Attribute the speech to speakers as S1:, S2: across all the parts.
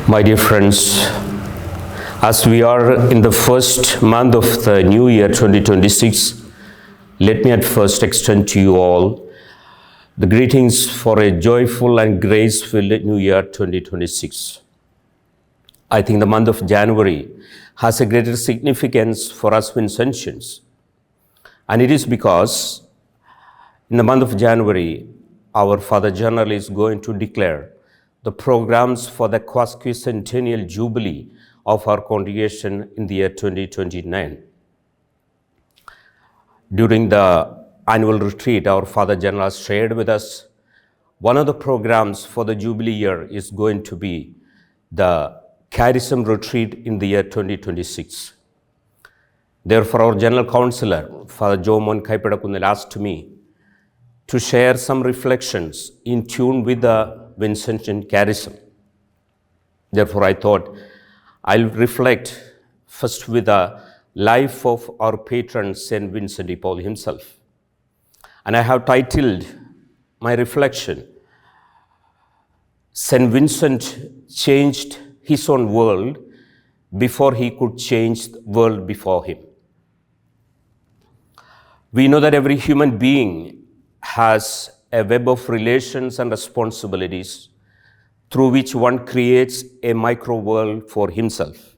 S1: My dear friends, as we are in the first month of the new year 2026, let me at first extend to you all the greetings for a joyful and grace-filled new year 2026. I think the month of January has a greater significance for us Vincentians. And it is because in the month of January, our Father General is going to declare the programs for the quasi-centennial jubilee of our congregation in the year 2029. During the annual retreat, our Father General shared with us one of the programs for the jubilee year is going to be the charism retreat in the year 2026. Therefore, our General Counselor, Father Jomon Kaipadakunal, asked me to share some reflections in tune with the Vincentian charism. Therefore, I thought I'll reflect first with the life of our patron, Saint Vincent de Paul himself. And I have titled my reflection, Saint Vincent changed his own world before he could change the world before him. We know that every human being has a web of relations and responsibilities through which one creates a micro world for himself.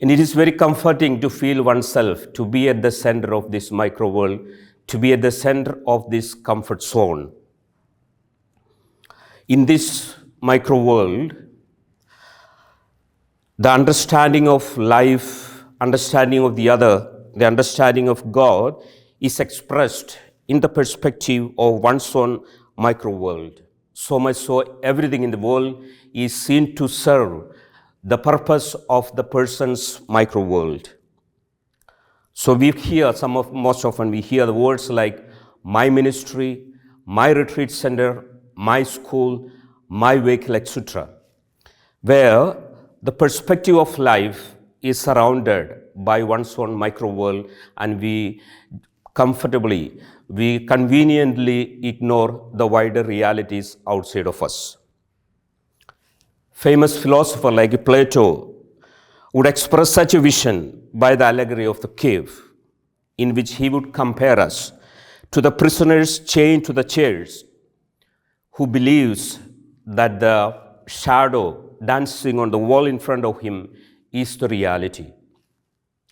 S1: And it is very comforting to feel oneself to be at the center of this micro world, to be at the center of this comfort zone. In this micro world, the understanding of life, understanding of the other, the understanding of God is expressed in the perspective of one's own micro world. So much so, everything in the world is seen to serve the purpose of the person's micro world. So we hear most often we hear the words like my ministry, my retreat center, my school, my vehicle, etc., where the perspective of life is surrounded by one's own micro world, and we conveniently ignore the wider realities outside of us. Famous philosopher like Plato would express such a vision by the allegory of the cave, in which he would compare us to the prisoners chained to the chairs, who believes that the shadow dancing on the wall in front of him is the reality.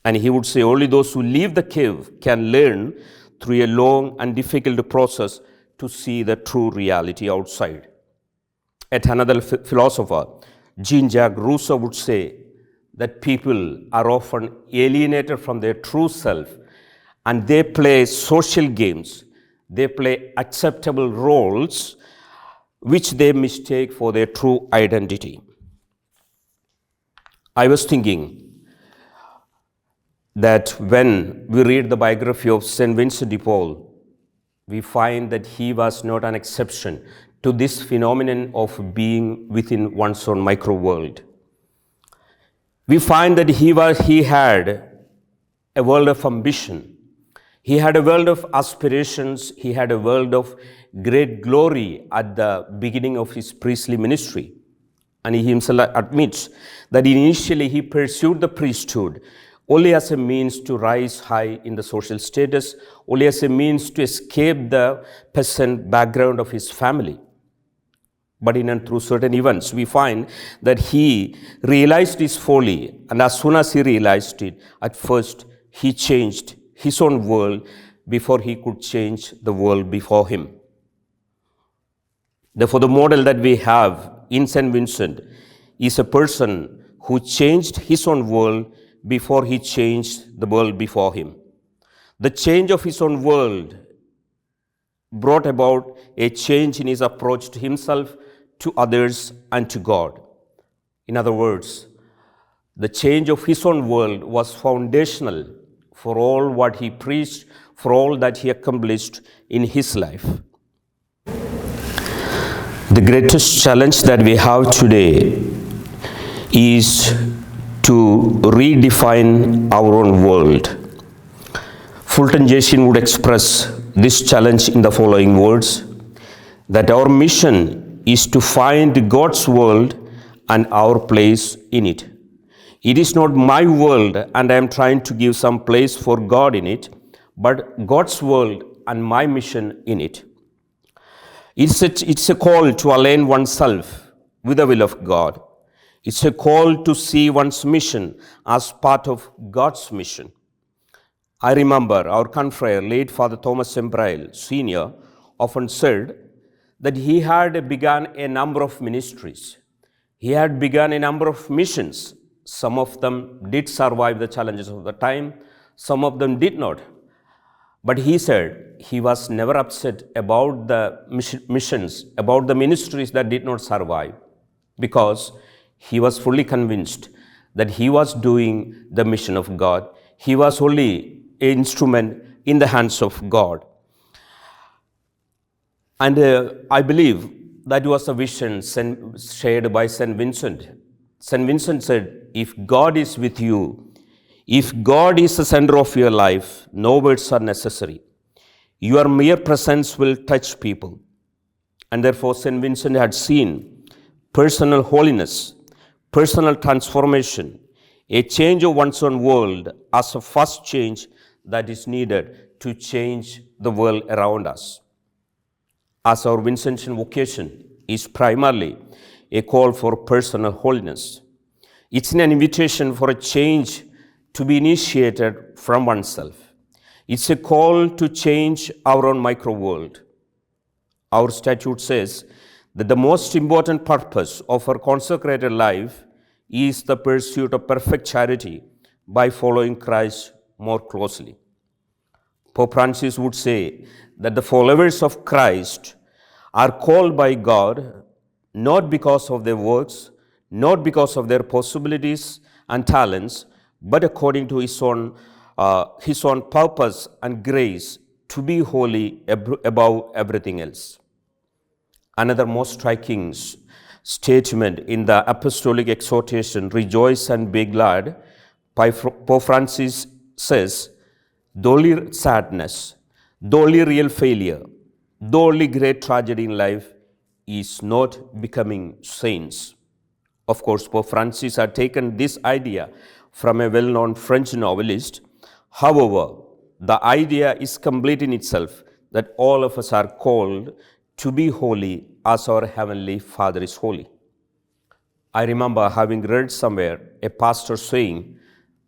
S1: And he would say only those who leave the cave can learn through a long and difficult process to see the true reality outside. Yet another philosopher, Jean-Jacques Rousseau, would say that people are often alienated from their true self, and they play social games, they play acceptable roles which they mistake for their true identity. I was thinking that when we read the biography of Saint Vincent de Paul, we find that he was not an exception to this phenomenon of being within one's own micro world. We find that he had a world of ambition. He had a world of aspirations. He had a world of great glory at the beginning of his priestly ministry. And he himself admits that initially he pursued the priesthood only as a means to rise high in the social status, only as a means to escape the peasant background of his family. But in and through certain events, we find that he realized his folly, and as soon as he realized it, at first he changed his own world before he could change the world before him. Therefore, the model that we have in St. Vincent is a person who changed his own world before he changed the world before him. The change of his own world brought about a change in his approach to himself, to others, and to God. In other words, the change of his own world was foundational for all what he preached, for all that he accomplished in his life. The greatest challenge that we have today is to redefine our own world. Fulton Jeshin would express this challenge in the following words, that our mission is to find God's world and our place in it. It is not my world and I am trying to give some place for God in it, but God's world and my mission in it. It's a call to align oneself with the will of God. It's a call to see one's mission as part of God's mission. I remember our confrere, late Father Thomas Sembrail, Sr., often said that he had begun a number of ministries. He had begun a number of missions. Some of them did survive the challenges of the time, some of them did not. But he said he was never upset about the missions, about the ministries that did not survive, because he was fully convinced that he was doing the mission of God. He was only an instrument in the hands of God. And I believe that was a vision shared by St. Vincent. St. Vincent said, if God is with you, if God is the center of your life, no words are necessary. Your mere presence will touch people. And therefore, St. Vincent had seen personal holiness, personal transformation, a change of one's own world as a first change that is needed to change the world around us. As our Vincentian vocation is primarily a call for personal holiness. It's an invitation for a change to be initiated from oneself. It's a call to change our own micro world. Our statute says that the most important purpose of our consecrated life is the pursuit of perfect charity by following Christ more closely. Pope Francis would say that the followers of Christ are called by God not because of their works, not because of their possibilities and talents, but according to his own purpose and grace to be holy above everything else. Another most striking statement in the apostolic exhortation, Rejoice and be glad, Pope Francis says, the only sadness, the only real failure, the only great tragedy in life is not becoming saints. Of course, Pope Francis had taken this idea from a well-known French novelist. However, the idea is complete in itself that all of us are called to be holy as our Heavenly Father is holy. I remember having read somewhere a pastor saying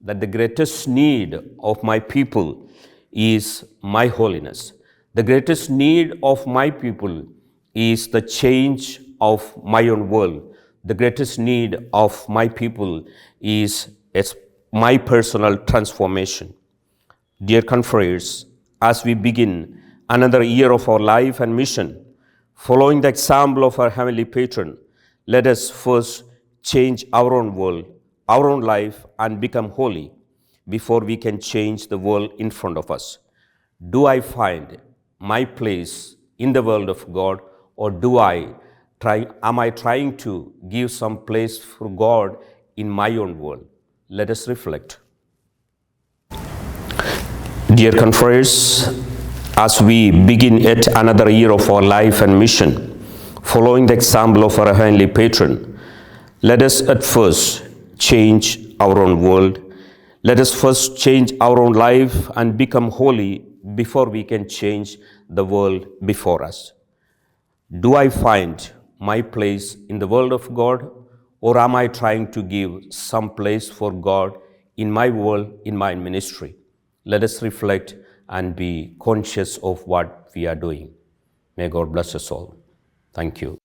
S1: that the greatest need of my people is my holiness. The greatest need of my people is the change of my own world. The greatest need of my people is my personal transformation. Dear confreres, as we begin another year of our life and mission, following the example of our Heavenly Patron, let us first change our own world, our own life, and become holy before we can change the world in front of us. Do I find my place in the world of God, or am I trying to give some place for God in my own world? Let us reflect. Dear confreres, as we begin yet another year of our life and mission, following the example of our Heavenly Patron, let us at first change our own world. Let us first change our own life and become holy before we can change the world before us. Do I find my place in the world of God, or am I trying to give some place for God in my world, in my ministry? Let us reflect and be conscious of what we are doing. May God bless us all. Thank you.